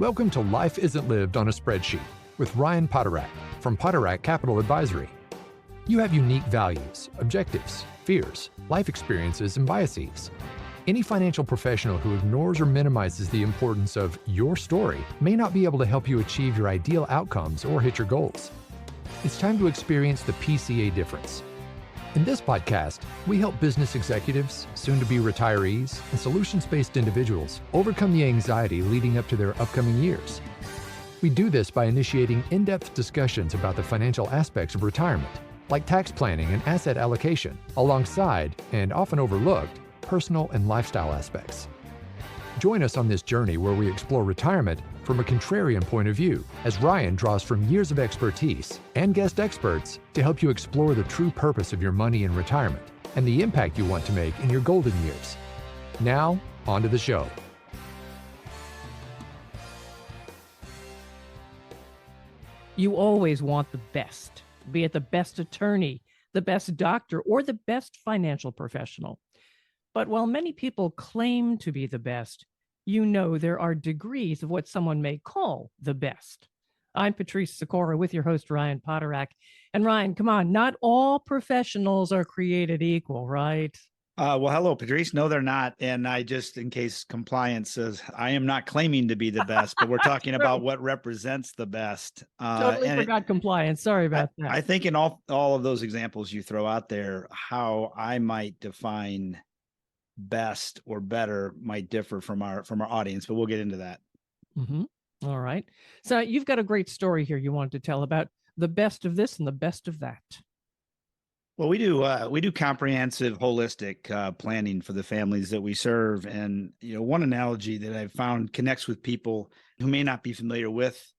Welcome to Life Isn't Lived on a Spreadsheet with Ryan Poterack from Poterack Capital Advisory. You have unique values, objectives, fears, life experiences, and biases. Any financial professional who ignores or minimizes the importance of your story may not be able to help you achieve your ideal outcomes or hit your goals. It's time to experience the PCA difference. In this podcast, we help business executives, soon-to-be retirees, and solutions-based individuals overcome the anxiety leading up to their upcoming years. We do this by initiating in-depth discussions about the financial aspects of retirement, like tax planning and asset allocation, alongside, and often overlooked, personal and lifestyle aspects. Join us on this journey where we explore retirement from a contrarian point of view, as Ryan draws from years of expertise and guest experts to help you explore the true purpose of your money in retirement and the impact you want to make in your golden years. Now, on to the show. You always want the best, be it the best attorney, the best doctor, or the best financial professional. But while many people claim to be the best, you know there are degrees of what someone may call the best. I'm Patrice Sikora with your host, Ryan Poterack. And Ryan, come on, not all professionals are created equal, right? Well, hello, Patrice. No, they're not. And I just, in case compliance says, I am not claiming to be the best, but we're talking about what represents the best. Totally forgot compliance. Sorry about that. I think in all of those examples you throw out there, how I might define best or better might differ from our audience, but we'll get into that. Mm-hmm. All right. So you've got a great story here you wanted to tell about the best of this and the best of that. Well, we do comprehensive, holistic planning for the families that we serve, and one analogy that I've found connects with people who may not be familiar with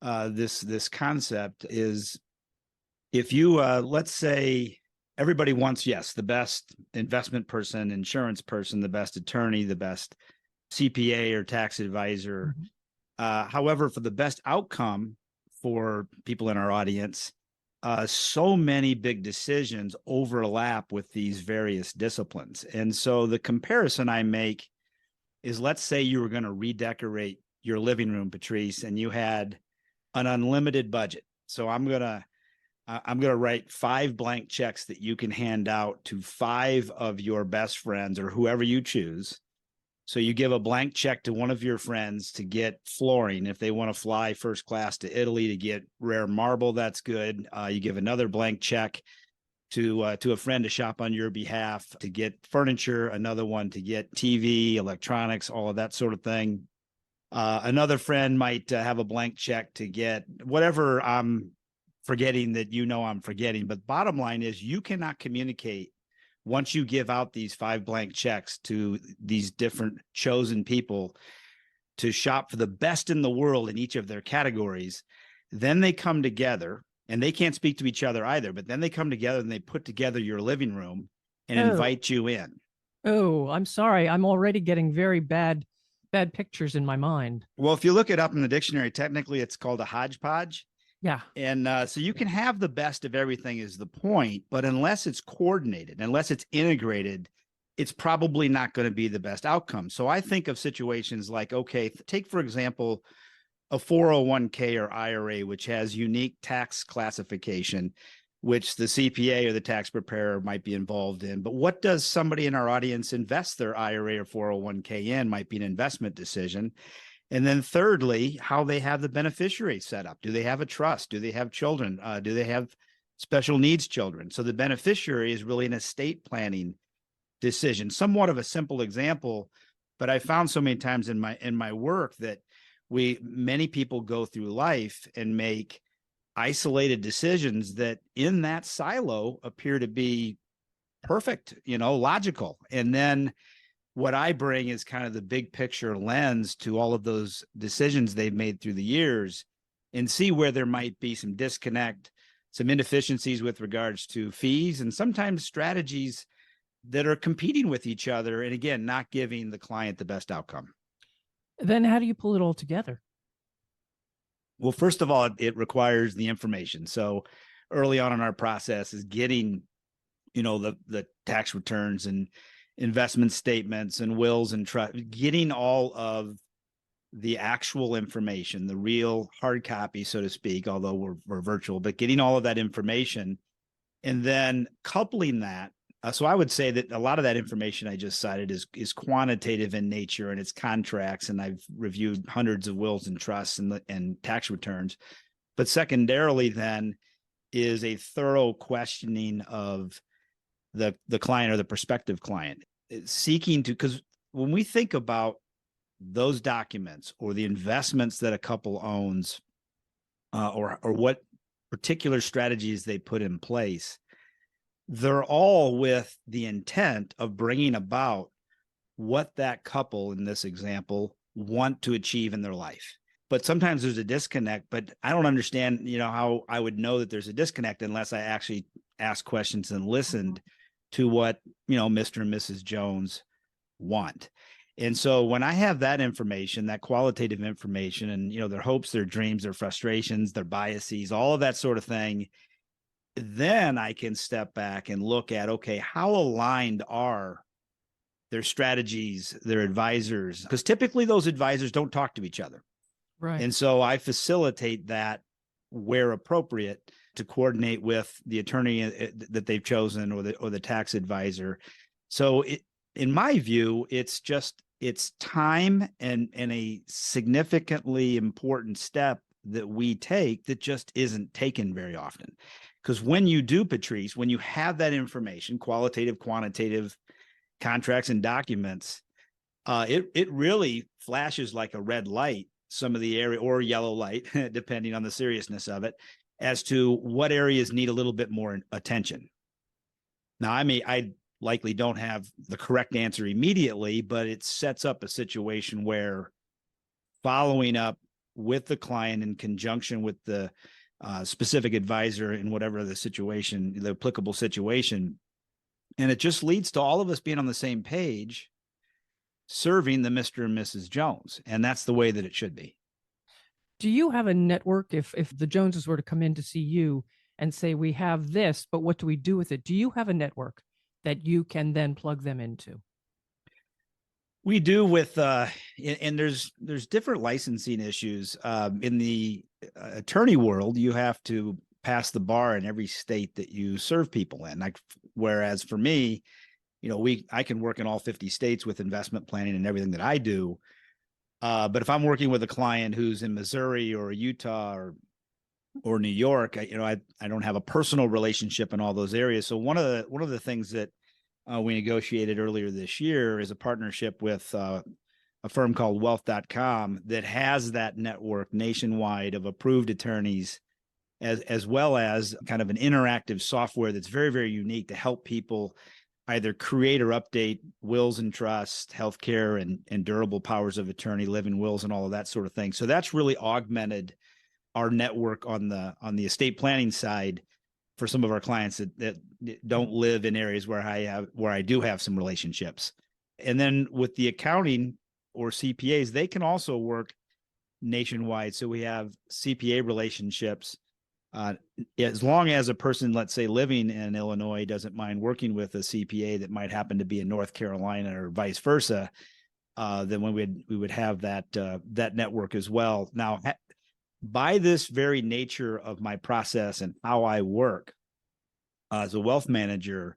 this concept is if you let's say everybody wants, yes, the best investment person, insurance person, the best attorney, the best CPA or tax advisor. Mm-hmm. However, for the best outcome for people in our audience, so many big decisions overlap with these various disciplines. And so the comparison I make is, let's say you were going to redecorate your living room, Patrice, and you had an unlimited budget. So I'm going to write 5 blank checks that you can hand out to 5 of your best friends or whoever you choose. So you give a blank check to one of your friends to get flooring. If they want to fly first class to Italy to get rare marble, that's good. You give another blank check to a friend to shop on your behalf to get furniture, another one to get TV, electronics, all of that sort of thing. Another friend might have a blank check to get whatever I'm forgetting that I'm forgetting. But bottom line is, you cannot communicate once you give out these 5 blank checks to these different chosen people to shop for the best in the world in each of their categories. Then they come together, and they can't speak to each other either, but then they come together and they put together your living room and invite you in. Oh, I'm sorry. I'm already getting very bad pictures in my mind. Well, if you look it up in the dictionary, technically it's called a hodgepodge. Yeah. And so you can have the best of everything is the point, but unless it's coordinated, unless it's integrated, it's probably not going to be the best outcome. So I think of situations like, okay, take, for example, a 401k or IRA, which has unique tax classification, which the CPA or the tax preparer might be involved in. But what does somebody in our audience invest their IRA or 401k in might be an investment decision. And then thirdly, how they have the beneficiary set up. Do they have a trust? Do they have children? Do they have special needs children? So the beneficiary is really an estate planning decision. Somewhat of a simple example, but I found so many times in my work that many people go through life and make isolated decisions that in that silo appear to be perfect, logical. And then what I bring is kind of the big picture lens to all of those decisions they've made through the years and see where there might be some disconnect, some inefficiencies with regards to fees, and sometimes strategies that are competing with each other. And again, not giving the client the best outcome. Then how do you pull it all together? Well, first of all, it requires the information. So early on in our process is getting, the tax returns and investment statements and wills and trust, getting all of the actual information, the real hard copy, so to speak, although we're virtual, but getting all of that information and then coupling that. So I would say that a lot of that information I just cited is quantitative in nature, and it's contracts, and I've reviewed hundreds of wills and trusts and tax returns. But secondarily then is a thorough questioning of the client or the prospective client, seeking to, because when we think about those documents or the investments that a couple owns, or what particular strategies they put in place, they're all with the intent of bringing about what that couple in this example want to achieve in their life. But sometimes there's a disconnect, but I don't understand, how I would know that there's a disconnect unless I actually asked questions and listened to what, Mr. and Mrs. Jones want. And so when I have that information, that qualitative information, and, their hopes, their dreams, their frustrations, their biases, all of that sort of thing, then I can step back and look at, okay, how aligned are their strategies, their advisors? Because typically those advisors don't talk to each other. Right. And so I facilitate that where appropriate to coordinate with the attorney that they've chosen or the tax advisor. So in my view, it's time and a significantly important step that we take that just isn't taken very often. Because when you do, Patrice, when you have that information, qualitative, quantitative, contracts and documents, it really flashes like a red light, some of the area, or yellow light, depending on the seriousness of it, as to what areas need a little bit more attention. Now, I likely don't have the correct answer immediately, but it sets up a situation where following up with the client in conjunction with the specific advisor in whatever the situation, the applicable situation. And it just leads to all of us being on the same page, serving the Mr. and Mrs. Jones. And that's the way that it should be. Do you have a network? If the Joneses were to come in to see you and say, we have this, but what do we do with it? Do you have a network that you can then plug them into? We do with, and there's different licensing issues. In the attorney world, you have to pass the bar in every state that you serve people in. Whereas for me, I can work in all 50 states with investment planning and everything that I do. But if I'm working with a client who's in Missouri or Utah or New York, I don't have a personal relationship in all those areas. So one of the things that we negotiated earlier this year is a partnership with a firm called wealth.com that has that network nationwide of approved attorneys, as well as kind of an interactive software that's very, very unique to help people either create or update wills and trusts, healthcare and durable powers of attorney, living wills, and all of that sort of thing. So that's really augmented our network on the estate planning side for some of our clients that don't live in areas where I do have some relationships. And then with the accounting or CPAs, they can also work nationwide. So we have CPA relationships. As long as a person, let's say, living in Illinois doesn't mind working with a CPA that might happen to be in North Carolina or vice versa, then we would have that network as well. Now, by this very nature of my process and how I work as a wealth manager,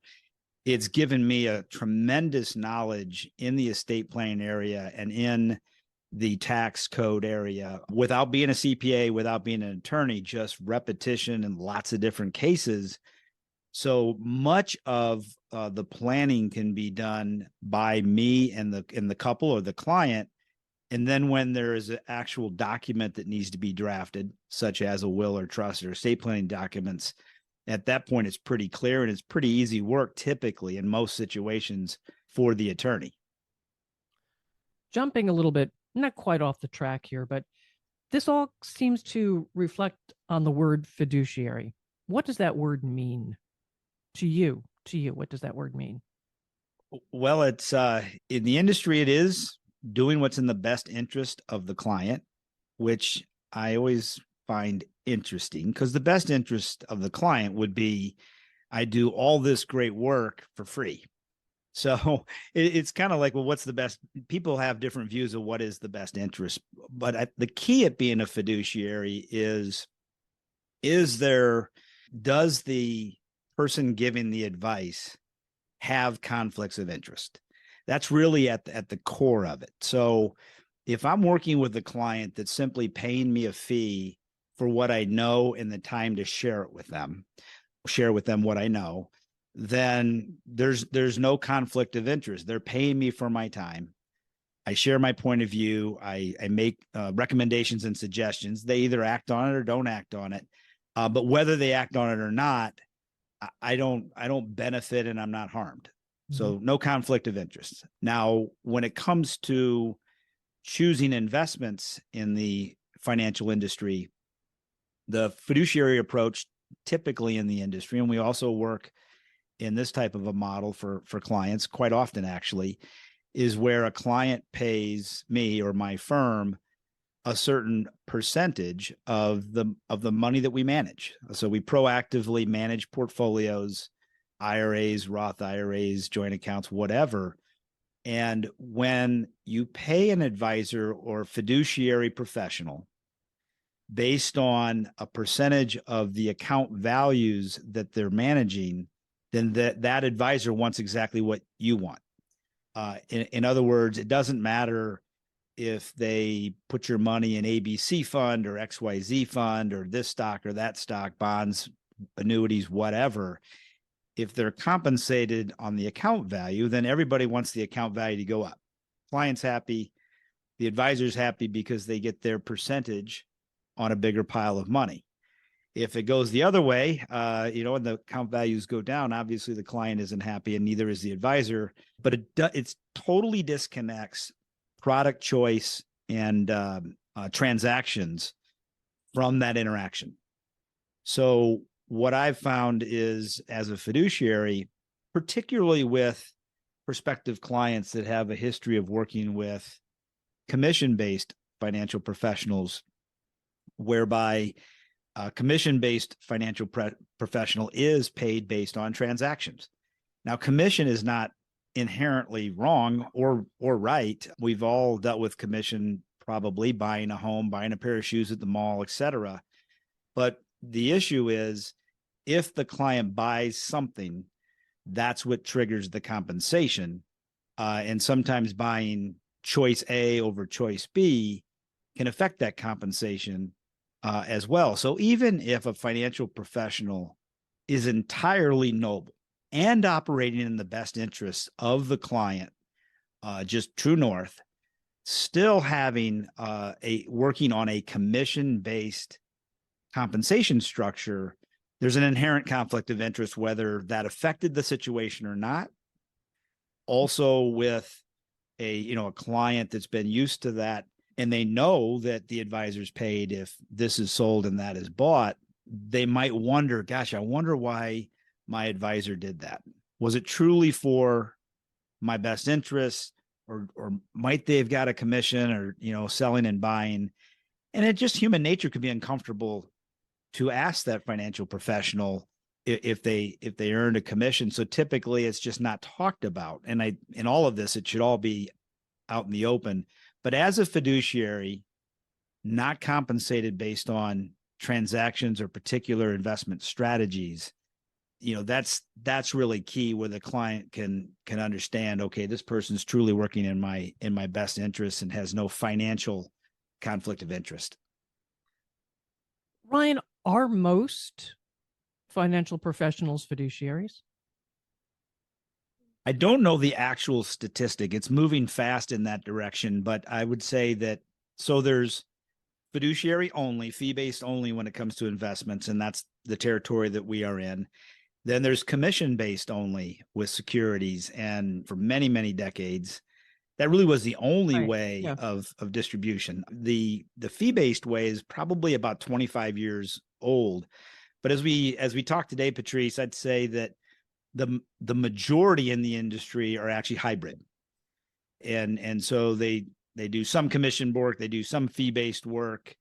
it's given me a tremendous knowledge in the estate planning area and in the tax code area without being a CPA, without being an attorney, just repetition and lots of different cases. So much of the planning can be done by me and the couple or the client. And then when there is an actual document that needs to be drafted, such as a will or trust or estate planning documents, at that point, it's pretty clear and it's pretty easy work typically in most situations for the attorney. Jumping a little bit, not quite off the track here, but this all seems to reflect on the word fiduciary. What does that word mean to you? What does that word mean? Well, it's in the industry, it is doing what's in the best interest of the client, which I always find interesting because the best interest of the client would be I do all this great work for free. So it's kind of like, well, what's the best? People have different views of what is the best interest, but the key at being a fiduciary does the person giving the advice have conflicts of interest? That's really at the core of it. So if I'm working with a client that's simply paying me a fee for what I know and the time to share with them what I know, then there's no conflict of interest. They're paying me for my time. I share my point of view. I make recommendations and suggestions. They either act on it or don't act on it. But whether they act on it or not, I don't benefit and I'm not harmed. So no conflict of interest. Now, when it comes to choosing investments in the financial industry, the fiduciary approach typically in the industry, and we also work in this type of a model for clients quite often actually, is where a client pays me or my firm a certain percentage of the money that we manage. So we proactively manage portfolios, IRAs, Roth IRAs, joint accounts, whatever. And when you pay an advisor or fiduciary professional based on a percentage of the account values that they're managing, then that advisor wants exactly what you want. In other words, it doesn't matter if they put your money in ABC fund or XYZ fund or this stock or that stock, bonds, annuities, whatever. If they're compensated on the account value, then everybody wants the account value to go up. Client's happy, the advisor's happy because they get their percentage on a bigger pile of money. If it goes the other way, and the account values go down, obviously the client isn't happy and neither is the advisor, but it's totally disconnects product choice and transactions from that interaction. So what I've found is, as a fiduciary, particularly with prospective clients that have a history of working with commission-based financial professionals, whereby a commission-based financial professional is paid based on transactions. Now, commission is not inherently wrong or right. We've all dealt with commission, probably buying a home, buying a pair of shoes at the mall, etc. But the issue is, if the client buys something, that's what triggers the compensation. And sometimes buying choice A over choice B can affect that compensation as well. So even if a financial professional is entirely noble and operating in the best interests of the client, just true north, still having working on a commission-based compensation structure, there's an inherent conflict of interest, whether that affected the situation or not. Also, with a client that's been used to that, and they know that the advisor's paid if this is sold and that is bought, they might wonder, gosh, I wonder why my advisor did that. Was it truly for my best interest, or might they have got a commission, or selling and buying? And it just, human nature could be uncomfortable to ask that financial professional if they earned a commission. So typically it's just not talked about. And in all of this, it should all be out in the open. But as a fiduciary, not compensated based on transactions or particular investment strategies, that's really key, where the client can understand, okay, this person's truly working in my best interest and has no financial conflict of interest. Ryan, are most financial professionals fiduciaries? I don't know the actual statistic. It's moving fast in that direction, but I would say that, so there's fiduciary only, fee-based only when it comes to investments, and that's the territory that we are in. Then there's commission-based only with securities, and for many, many decades, that really was the only way of distribution. The fee-based way is probably about 25 years old. But as we talk today, Patrice, I'd say that the majority in the industry are actually hybrid. And so they do some commission work, they do some fee-based work.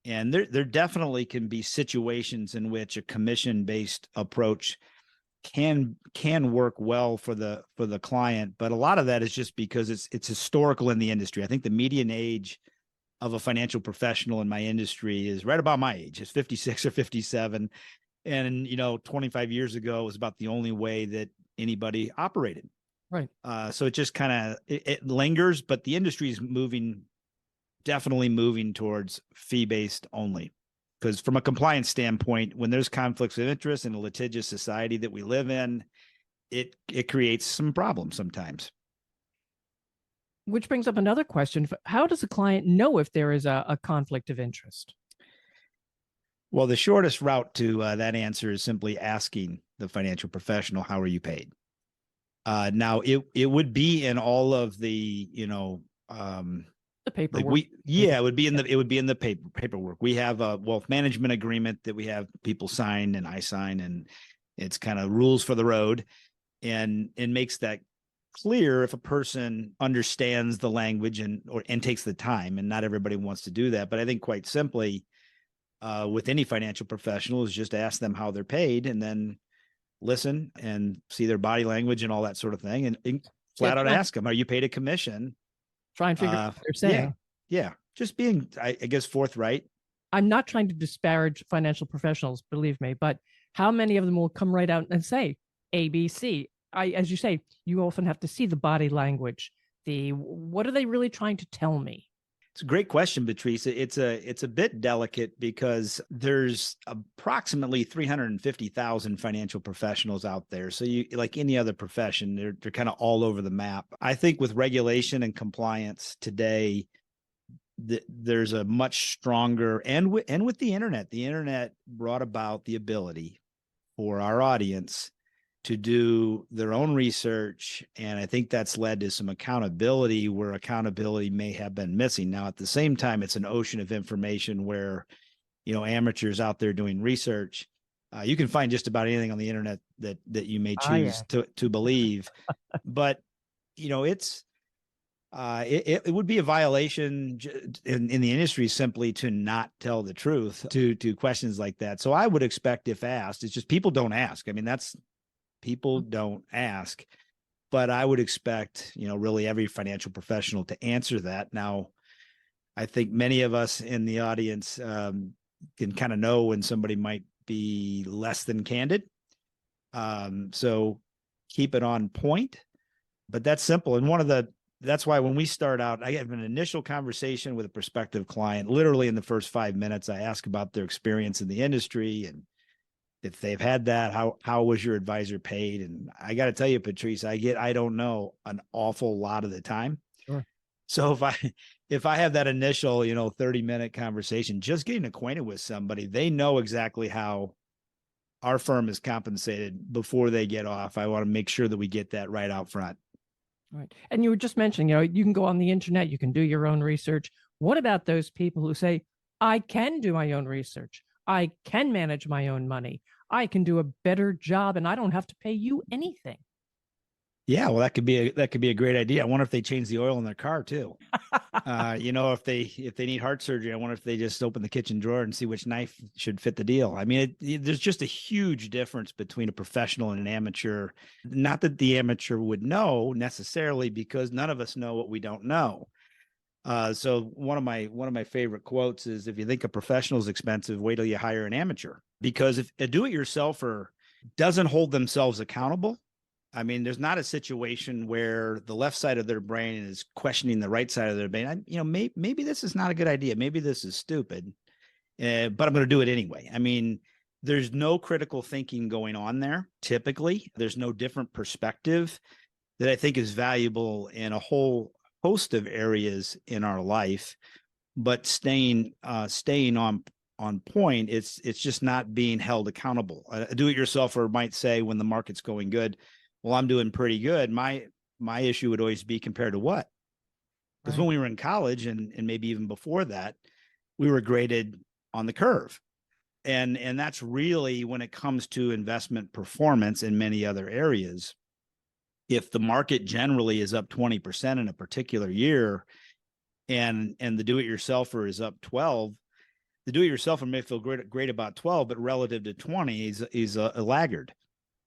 And there definitely can be situations in which a commission-based approach can work well for the client, but a lot of that is just because it's historical in the industry. I think the median age of a financial professional in my industry is right about my age. It's 56 or 57. And 25 years ago was about the only way that anybody operated. Right. So it just kind of it lingers, but the industry is definitely moving towards fee-based only. Because from a compliance standpoint, when there's conflicts of interest in a litigious society that we live in, it creates some problems sometimes. Which brings up another question. How does a client know if there is a conflict of interest? Well, the shortest route to that answer is simply asking the financial professional, how are you paid? Now, it would be in all of the, The paperwork. it would be in the paperwork. We have a wealth management agreement that we have people sign and I sign, and it's kind of rules for the road, and it makes that clear if a person understands the language and takes the time. And not everybody wants to do that, but I think quite simply, with any financial professional, is just ask them how they're paid, and then listen and see their body language and all that sort of thing, and flat out ask them, are you paid a commission? Try and figure out what they're saying. Yeah. Just being, I guess, forthright. I'm not trying to disparage financial professionals, believe me, but how many of them will come right out and say ABC? As you say, you often have to see the body language. What are they really trying to tell me? It's a great question, Patrice. It's a bit delicate because there's approximately 350,000 financial professionals out there. So you, like any other profession, they're kind of all over the map. I think with regulation and compliance today, there's a much stronger, and with the internet brought about the ability for our audience to do their own research. And I think that's led to some accountability where accountability may have been missing. Now, at the same time, it's an ocean of information where, amateurs out there doing research, you can find just about anything on the internet that you may choose to believe. But, it would be a violation in the industry simply to not tell the truth to questions like that. So I would expect, if asked, it's just people don't ask. I mean, people don't ask, but I would expect, really every financial professional to answer that. Now, I think many of us in the audience can kind of know when somebody might be less than candid. So keep it on point, but that's simple. And that's why when we start out, I have an initial conversation with a prospective client. Literally in the first 5 minutes, I ask about their experience in the industry, and if they've had that, how was your advisor paid? And I got to tell you, Patrice, I don't know an awful lot of the time. Sure. So if I have that initial, 30-minute conversation, just getting acquainted with somebody, they know exactly how our firm is compensated before they get off. I want to make sure that we get that right out front. Right. And you were just mentioning, you can go on the internet, you can do your own research. What about those people who say, I can do my own research, I can manage my own money, I can do a better job, and I don't have to pay you anything? Yeah, well, that could be a great idea. I wonder if they change the oil in their car too. If they need heart surgery, I wonder if they just open the kitchen drawer and see which knife should fit the deal. I mean, there's just a huge difference between a professional and an amateur. Not that the amateur would know necessarily, because none of us know what we don't know. So one of my favorite quotes is, if you think a professional is expensive, wait till you hire an amateur. Because if a do-it-yourselfer doesn't hold themselves accountable, I mean, there's not a situation where the left side of their brain is questioning the right side of their brain. Maybe this is not a good idea. Maybe this is stupid, but I'm going to do it anyway. I mean, there's no critical thinking going on there. Typically, there's no different perspective that I think is valuable in a whole host of areas in our life. But staying on point, it's just not being held accountable. A do-it-yourselfer might say, when the market's going good, well, I'm doing pretty good. My issue would always be, compared to what? Because when we were in college and maybe even before that, we were graded on the curve. And that's really, when it comes to investment performance in many other areas, if the market generally is up 20% in a particular year, and the do-it-yourselfer is up 12, the do-it-yourselfer may feel great about 12, but relative to 20, he's a laggard.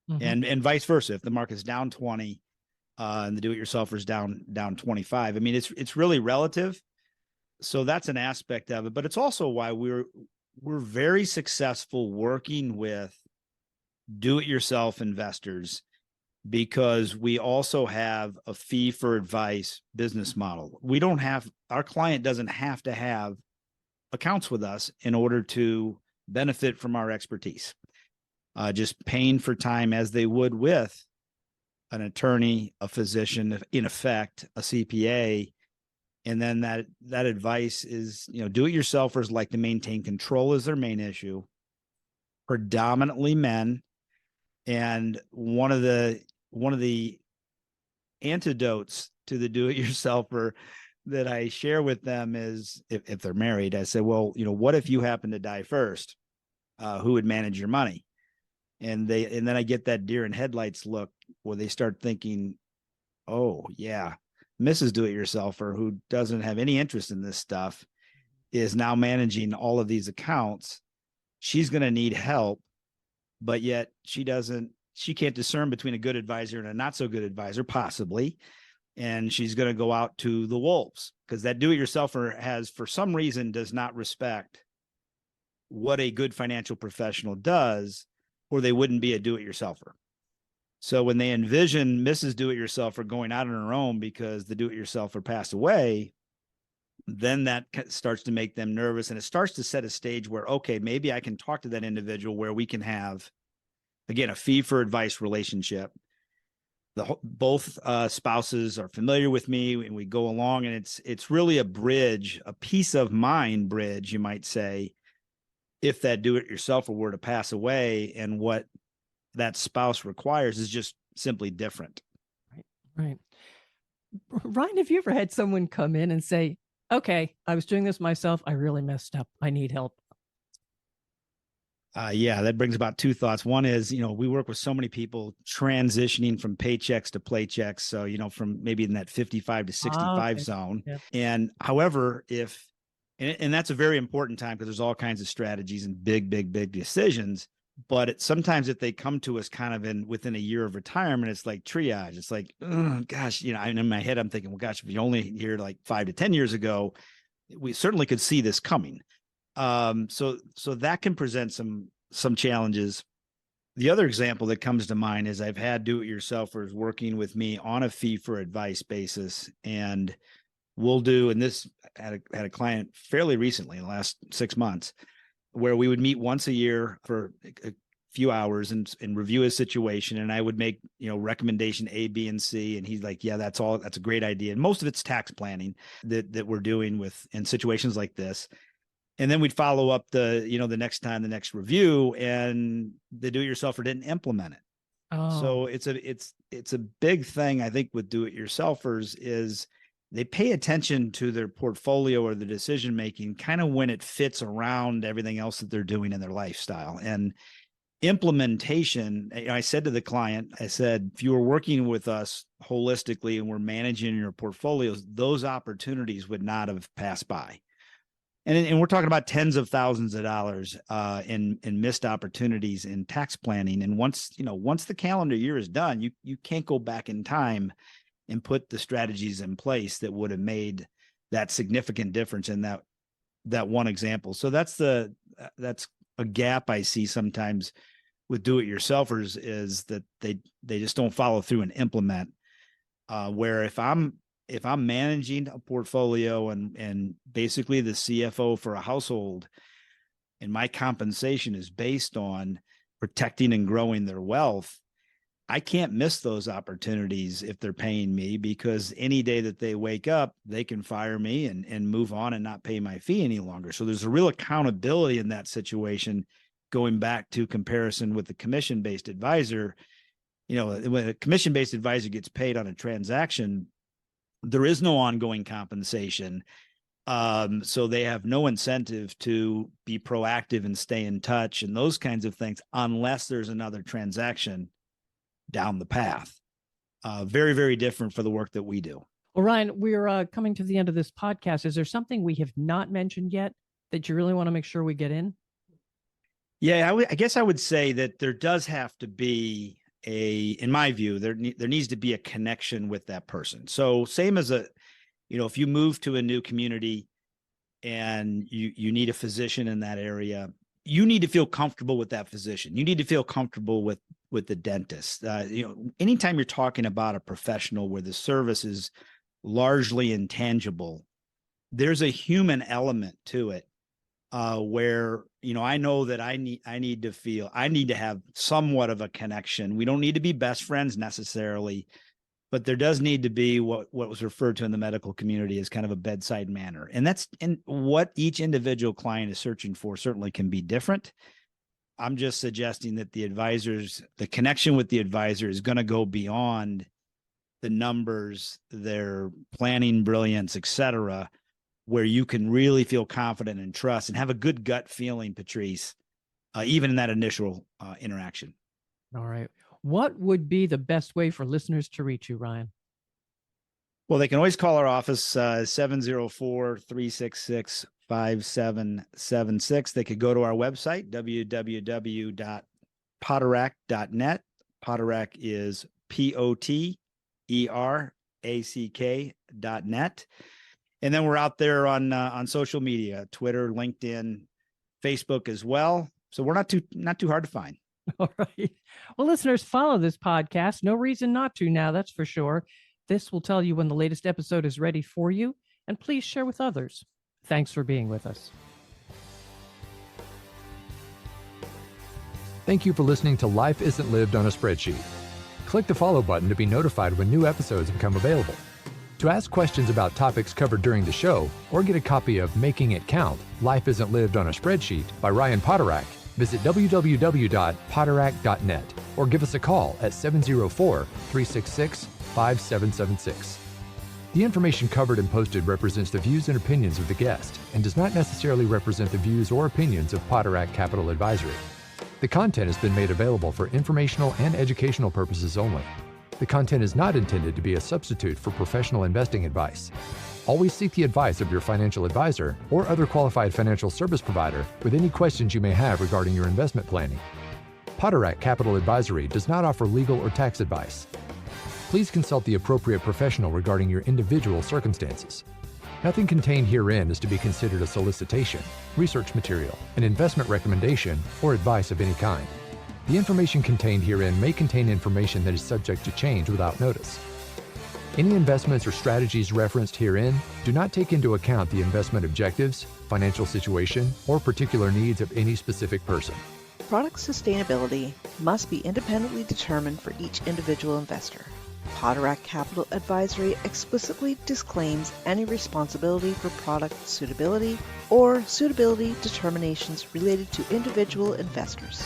and vice versa. If the market's down 20 and the do-it-yourselfer's down 25, I mean, it's really relative. So that's an aspect of it, but it's also why we're very successful working with do-it-yourself investors, because we also have a fee for advice business model. Our client doesn't have to have accounts with us in order to benefit from our expertise. Just paying for time as they would with an attorney, a physician, in effect, a CPA. And then that advice is, do-it-yourselfers like to maintain control as their main issue, predominantly men. And one of the antidotes to the do-it-yourselfer that I share with them is, if they're married, I say, well, what if you happen to die first? Who would manage your money? And then I get that deer in headlights look where they start thinking, oh yeah, Mrs. Do-it-yourselfer, who doesn't have any interest in this stuff, is now managing all of these accounts. She's going to need help, but yet she can't discern between a good advisor and a not so good advisor, possibly. And she's going to go out to the wolves, because that do-it-yourselfer for some reason, does not respect what a good financial professional does, or they wouldn't be a do-it-yourselfer. So when they envision Mrs. Do-it-yourselfer going out on her own because the do-it-yourselfer passed away, then that starts to make them nervous, and it starts to set a stage where, okay, maybe I can talk to that individual where we can have, again, a fee for advice relationship. Both spouses are familiar with me, and we go along, and it's really a bridge, a peace of mind bridge, you might say, if that do-it-yourselfer were to pass away, and what that spouse requires is just simply different. Right. Ryan, have you ever had someone come in and say, okay, I was doing this myself, I really messed up, I need help? Yeah, that brings about two thoughts. One is, we work with so many people transitioning from paychecks to playchecks. So, from maybe in that 55 to 65 zone. Yep. And however, and that's a very important time, because there's all kinds of strategies and big decisions. But sometimes if they come to us kind of within a year of retirement, it's like triage. It's like, oh, gosh, in my head, I'm thinking, well, gosh, if you only here like 5 to 10 years ago, we certainly could see this coming. So that can present some challenges. The other example that comes to mind is I've had do-it-yourselfers working with me on a fee for advice basis, and we'll do, and this had a client fairly recently in the last 6 months, where we would meet once a year for a few hours and review his situation. And I would make, recommendation A, B, and C. And he's like, yeah, that's a great idea. And most of it's tax planning that we're doing in situations like this. And then we'd follow up the next review, and the do-it-yourselfer didn't implement it. Oh. So it's a big thing, I think, with do-it-yourselfers is they pay attention to their portfolio or the decision-making kind of when it fits around everything else that they're doing in their lifestyle. And implementation, I said to the client, if you were working with us holistically and we're managing your portfolios, those opportunities would not have passed by. And we're talking about tens of thousands of dollars in missed opportunities in tax planning. And once the calendar year is done, you can't go back in time and put the strategies in place that would have made that significant difference in that one example. So that's a gap I see sometimes with do-it-yourselfers, is that they just don't follow through and implement. Where if I'm managing a portfolio and basically the CFO for a household, and my compensation is based on protecting and growing their wealth, I can't miss those opportunities if they're paying me, because any day that they wake up, they can fire me and move on and not pay my fee any longer. So there's a real accountability in that situation, going back to comparison with the commission-based advisor. When a commission-based advisor gets paid on a transaction, there is no ongoing compensation. So they have no incentive to be proactive and stay in touch and those kinds of things, unless there's another transaction down the path. Very, very different for the work that we do. Well, Ryan, we're coming to the end of this podcast. Is there something we have not mentioned yet that you really want to make sure we get in? Yeah, I guess I would say that there does have to be in my view, there needs to be a connection with that person. So same as if you move to a new community and you need a physician in that area, you need to feel comfortable with that physician. You need to feel comfortable with the dentist. Anytime you're talking about a professional where the service is largely intangible, there's a human element to it, where I know that I need to have somewhat of a connection. We don't need to be best friends necessarily, but there does need to be what was referred to in the medical community as kind of a bedside manner. And what each individual client is searching for certainly can be different. I'm just suggesting that the connection with the advisor is going to go beyond the numbers, their planning brilliance, et cetera, where you can really feel confident and trust and have a good gut feeling, Patrice, even in that initial interaction. All right. What would be the best way for listeners to reach you, Ryan? Well, they can always call our office, 704-366-5776. They could go to our website, www.poterack.net. Poterack is POTERACK.net. And then we're out there on social media, Twitter, LinkedIn, Facebook as well. So we're not too hard to find. All right. Well, listeners, follow this podcast. No reason not to now, that's for sure. This will tell you when the latest episode is ready for you, and please share with others. Thanks for being with us. Thank you for listening to Life Isn't Lived on a Spreadsheet. Click the follow button to be notified when new episodes become available. To ask questions about topics covered during the show or get a copy of Making It Count, Life Isn't Lived on a Spreadsheet by Ryan Poterack, visit www.poterack.net or give us a call at 704-366-5776. The information covered and posted represents the views and opinions of the guest and does not necessarily represent the views or opinions of Poterack Capital Advisory. The content has been made available for informational and educational purposes only. The content is not intended to be a substitute for professional investing advice. Always seek the advice of your financial advisor or other qualified financial service provider with any questions you may have regarding your investment planning. Poterack Capital Advisory does not offer legal or tax advice. Please consult the appropriate professional regarding your individual circumstances. Nothing contained herein is to be considered a solicitation, research material, an investment recommendation, or advice of any kind. The information contained herein may contain information that is subject to change without notice. Any investments or strategies referenced herein do not take into account the investment objectives, financial situation, or particular needs of any specific person. Product sustainability must be independently determined for each individual investor. Poterack Capital Advisory explicitly disclaims any responsibility for product suitability or suitability determinations related to individual investors.